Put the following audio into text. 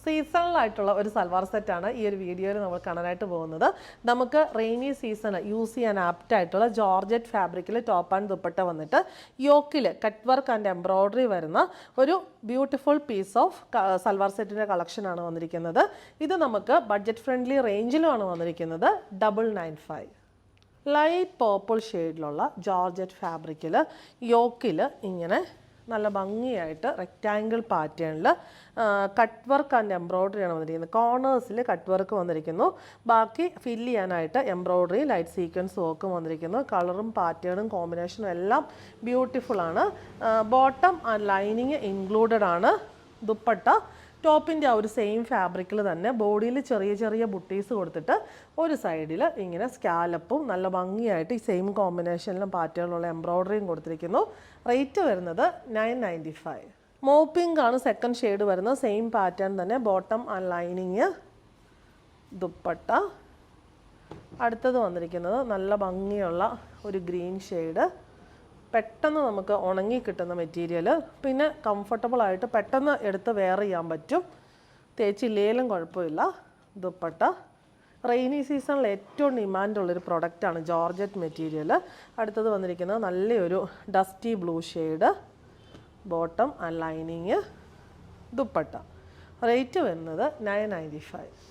സീസണലായിട്ടുള്ള ഒരു സൽവാർ സെറ്റാണ് ഈ ഒരു വീഡിയോയിൽ നമ്മൾ കാണാനായിട്ട് പോകുന്നത്. നമുക്ക് റെയിനി സീസൺ യൂസ് ചെയ്യാൻ ആപ്റ്റ് ആയിട്ടുള്ള ജോർജറ്റ് ഫാബ്രിക്കിൽ ടോപ്പ് ആൻഡ് ദുപ്പട്ട വന്നിട്ട് യോക്കിൽ കട്ട് വർക്ക് ആൻഡ് എംബ്രോയ്ഡറി വരുന്ന ഒരു ബ്യൂട്ടിഫുൾ പീസ് ഓഫ് സൽവാർ സെറ്റിൻ്റെ കളക്ഷനാണ് വന്നിരിക്കുന്നത്. ഇത് നമുക്ക് ബഡ്ജറ്റ് ഫ്രണ്ട്ലി റേഞ്ചിലുമാണ് വന്നിരിക്കുന്നത്. 995 ലൈറ്റ് പേർപ്പിൾ ഷെയ്ഡിലുള്ള ജോർജറ്റ് ഫാബ്രിക്കിൽ യോക്കിൽ ഇങ്ങനെ നല്ല ഭംഗിയായിട്ട് റെക്റ്റാങ്കിൾ പാറ്റേണിൽ കട്ട് വർക്ക് ആൻഡ് എംബ്രോയ്ഡറിയാണ് വന്നിരിക്കുന്നത്. കോർണേഴ്സിൽ കട്ട് വർക്ക് വന്നിരിക്കുന്നു. ബാക്കി ഫില്ല് ചെയ്യാനായിട്ട് എംബ്രോയ്ഡറി ലൈറ്റ് സീക്വൻസ് വർക്കും വന്നിരിക്കുന്നു. കളറും പാറ്റേണും കോമ്പിനേഷനും എല്ലാം ബ്യൂട്ടിഫുൾ ആണ്. ബോട്ടം ആൻഡ് ലൈനിങ് ഇൻക്ലൂഡഡ് ആണ്. ദുപ്പട്ട ടോപ്പിൻ്റെ ആ ഒരു സെയിം ഫാബ്രിക്കിൽ തന്നെ ബോഡിയിൽ ചെറിയ ചെറിയ ബുട്ടീസ് കൊടുത്തിട്ട് ഒരു സൈഡിൽ ഇങ്ങനെ സ്കാലപ്പും നല്ല ഭംഗിയായിട്ട് ഈ സെയിം കോമ്പിനേഷനിലും പാറ്റേണിലുള്ള എംബ്രോയ്ഡറിയും കൊടുത്തിരിക്കുന്നു. റേറ്റ് വരുന്നത് 995. മോവ് പിങ്ക് ആണ് സെക്കൻഡ് ഷെയ്ഡ് വരുന്നത്. സെയിം പാറ്റേൺ തന്നെ ബോട്ടം ആൻഡ് ലൈനിങ് ദുപ്പട്ട. അടുത്തത് വന്നിരിക്കുന്നത് നല്ല ഭംഗിയുള്ള ഒരു ഗ്രീൻ ഷെയ്ഡ്. പെട്ടെന്ന് നമുക്ക് ഉണങ്ങി കിട്ടുന്ന മെറ്റീരിയൽ, പിന്നെ കംഫർട്ടബിൾ ആയിട്ട് പെട്ടെന്ന് എടുത്ത് വെയർ ചെയ്യാൻ പറ്റും. തേച്ചില്ലേലും കുഴപ്പമില്ല. ദുപ്പട്ട റെയിനി സീസണിൽ ഏറ്റവും ഡിമാൻഡുള്ളൊരു പ്രൊഡക്റ്റാണ് ജോർജറ്റ് മെറ്റീരിയൽ. അടുത്തത് വന്നിരിക്കുന്നത് നല്ലൊരു dusty blue shade. Bottom and lining dupatta. Rate വരുന്നത് 995.